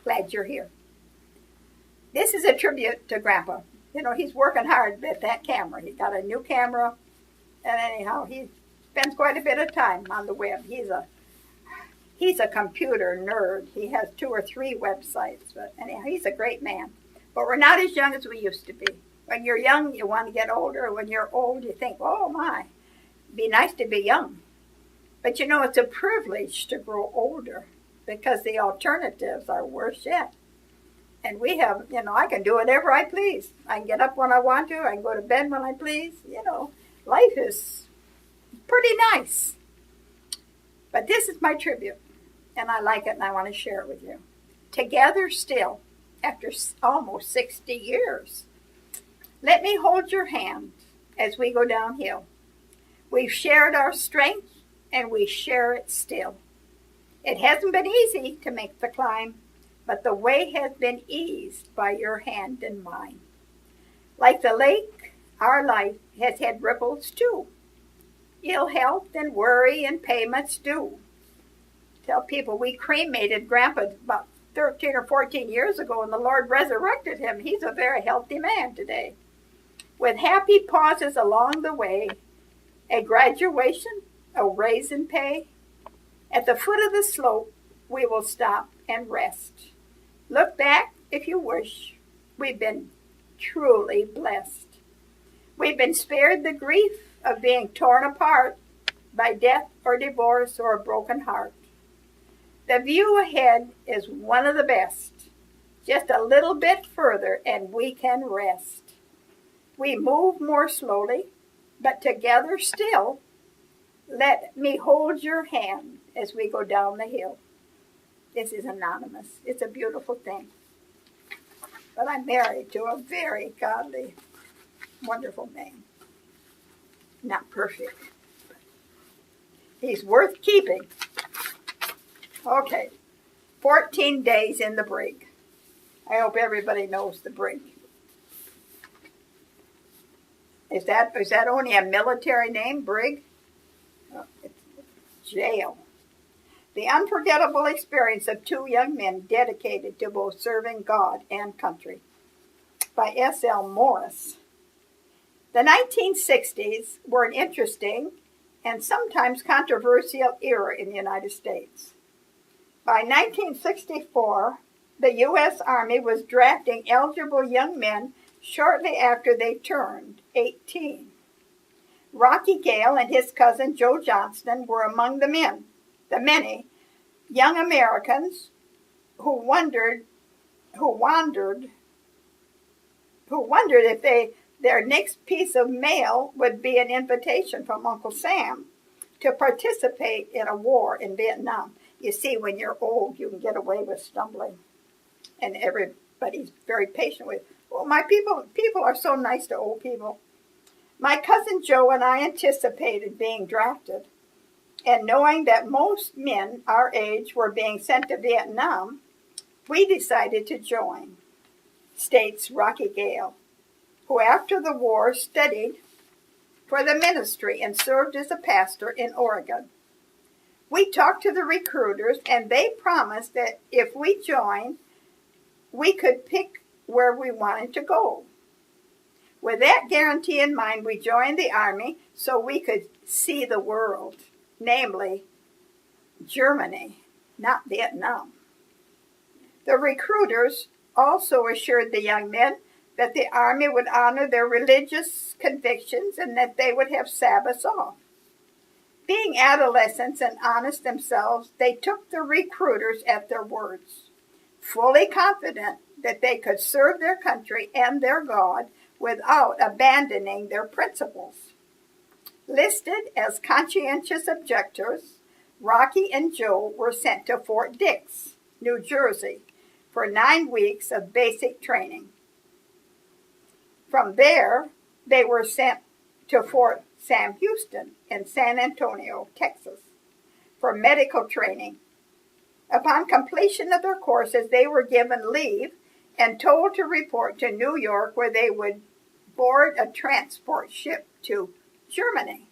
Glad you're here. This is a tribute to Grandpa. You know, he's working hard with that camera. He's got a new camera, and anyhow, he spends quite a bit of time on the web. He's a computer nerd. He has 2 or 3 websites, but anyhow, he's a great man. But we're not as young as we used to be. When you're young, you want to get older. When you're old, you think, oh my, it'd be nice to be young. But you know, it's a privilege to grow older because the alternatives are worse yet. And we have, you know, I can do whatever I please. I can get up when I want to. I can go to bed when I please. You know, life is pretty nice. But this is my tribute, and I like it, and I want to share it with you. Together still, after almost 60 years, let me hold your hand as we go downhill. We've shared our strength, and we share it still. It hasn't been easy to make the climb, but the way has been eased by your hand and mine. Like the lake, our life has had ripples too. Ill health and worry and payments due. Tell people we cremated Grandpa about 13 or 14 years ago, and the Lord resurrected him. He's a very healthy man today. With happy pauses along the way, a graduation, a raise in pay. At the foot of the slope, we will stop and rest. Look back if you wish. We've been truly blessed. We've been spared the grief of being torn apart by death or divorce or a broken heart. The view ahead is one of the best. Just a little bit further and we can rest. We move more slowly, but together still. Let me hold your hand as we go down the hill. This is anonymous. It's a beautiful thing. But I'm married to a very godly, wonderful man. Not perfect, but he's worth keeping. Okay, 14 days in the Brigg. I hope everybody knows the Brigg. Is that only a military name, Brigg? Oh, it's jail. The unforgettable experience of 2 young men dedicated to both serving God and country, by S.L. Morris. The 1960s were an interesting and sometimes controversial era in the United States. By 1964, the U.S. Army was drafting eligible young men shortly after they turned 18. Rocky Gale and his cousin Joe Johnston were among the many young Americans who wondered if their next piece of mail would be an invitation from Uncle Sam to participate in a war in Vietnam. You see, when you're old, you can get away with stumbling, and everybody's very patient with, well, my people are so nice to old people. My cousin Joe and I anticipated being drafted, and knowing that most men our age were being sent to Vietnam, we decided to join, states Rocky Gale, who after the war studied for the ministry and served as a pastor in Oregon. We talked to the recruiters, and they promised that if we joined, we could pick where we wanted to go. With that guarantee in mind, we joined the Army so we could see the world, namely Germany, not Vietnam. The recruiters also assured the young men that the Army would honor their religious convictions and that they would have Sabbaths off. Being adolescents and honest themselves, they took the recruiters at their words, fully confident that they could serve their country and their God without abandoning their principles. Listed as conscientious objectors, Rocky and Joe were sent to Fort Dix, New Jersey, for 9 weeks of basic training. From there, they were sent to Fort Sam Houston in San Antonio, Texas, for medical training. Upon completion of their courses, they were given leave and told to report to New York, where they would board a transport ship to Germany.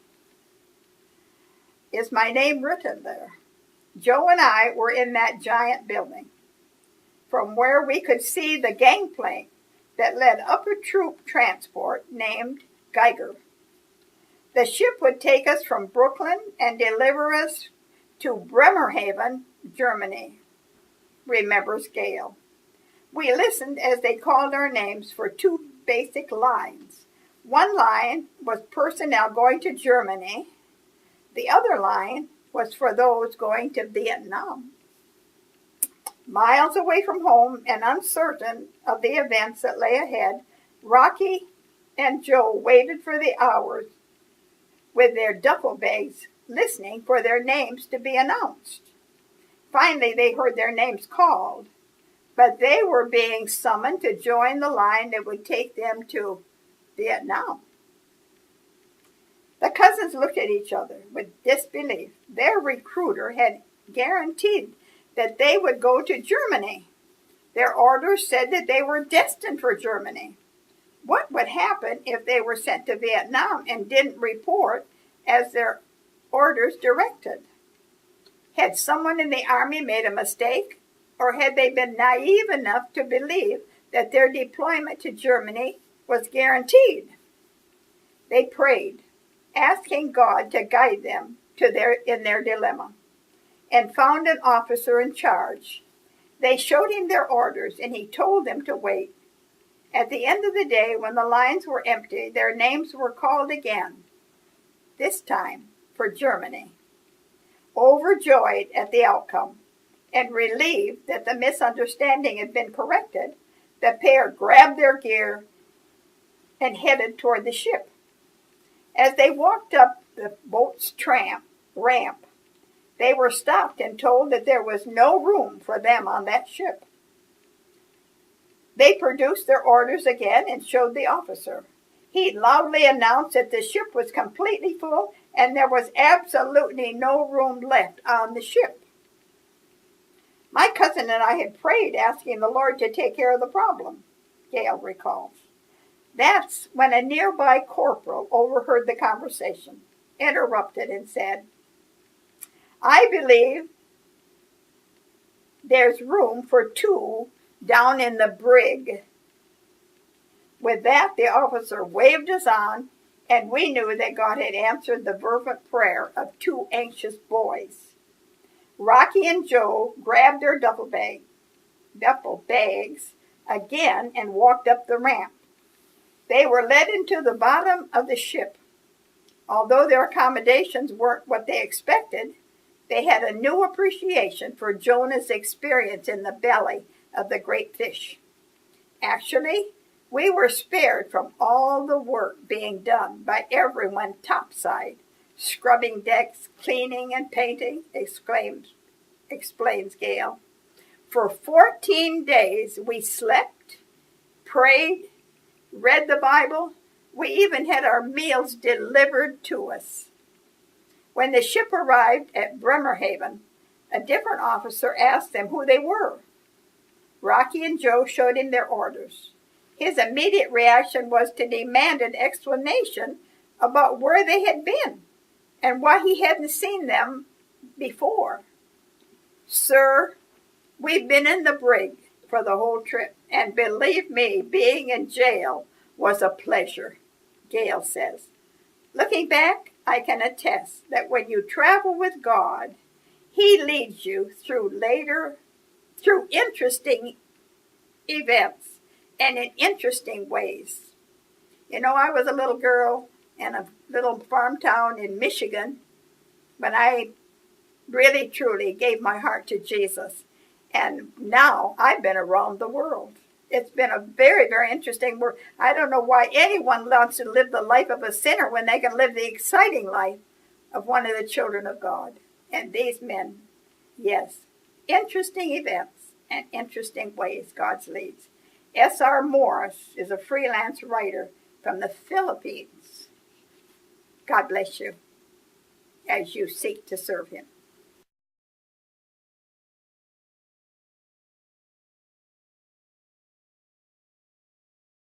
Is my name written there? Joe and I were in that giant building. from where we could see the gangplank that led up a troop transport named Geiger. The ship would take us from Brooklyn and deliver us to Bremerhaven, Germany, remembers Gail. We listened as they called our names for two basic lines. One line was personnel going to Germany. The other line was for those going to Vietnam. Miles away from home and uncertain of the events that lay ahead, Rocky and Joe waited for the hours with their duffel bags, listening for their names to be announced. Finally, they heard their names called, but they were being summoned to join the line that would take them to Vietnam. The cousins looked at each other with disbelief. Their recruiter had guaranteed that they would go to Germany. Their orders said that they were destined for Germany. What would happen if they were sent to Vietnam and didn't report as their orders directed? Had someone in the army made a mistake, or had they been naive enough to believe that their deployment to Germany was guaranteed? They prayed, asking God to guide them in their dilemma, and found an officer in charge. They showed him their orders, and he told them to wait. At the end of the day, when the lines were empty, their names were called again, this time for Germany. Overjoyed at the outcome and relieved that the misunderstanding had been corrected, the pair grabbed their gear and headed toward the ship. As they walked up the boat's ramp, they were stopped and told that there was no room for them on that ship. They produced their orders again and showed the officer. He loudly announced that the ship was completely full and there was absolutely no room left on the ship. My cousin and I had prayed, asking the Lord to take care of the problem, Gail recalls. That's when a nearby corporal overheard the conversation, interrupted, and said, "I believe there's room for two down in the Brigg." With that, the officer waved us on, and we knew that God had answered the fervent prayer of two anxious boys. Rocky and Joe grabbed their duffel bags again and walked up the ramp. They were led into the bottom of the ship. Although their accommodations weren't what they expected, they had a new appreciation for Jonah's experience in the belly of the great fish. Actually, we were spared from all the work being done by everyone topside, scrubbing decks, cleaning and painting, explains Gail. For 14 days we slept, prayed, read the Bible. We even had our meals delivered to us. When the ship arrived at Bremerhaven, a different officer asked them who they were. Rocky and Joe showed him their orders. His immediate reaction was to demand an explanation about where they had been and why he hadn't seen them before. "Sir, we've been in the Brigg for the whole trip, and believe me, being in jail was a pleasure," Gail says. "Looking back, I can attest that when you travel with God, He leads you through interesting events and in interesting ways." You know, I was a little girl in a little farm town in Michigan when I really, truly gave my heart to Jesus. And now I've been around the world. It's been a very, very interesting work. I don't know why anyone wants to live the life of a sinner when they can live the exciting life of one of the children of God. And these men, yes, interesting events and interesting ways God leads. S.R. Morris is a freelance writer from the Philippines. God bless you as you seek to serve Him.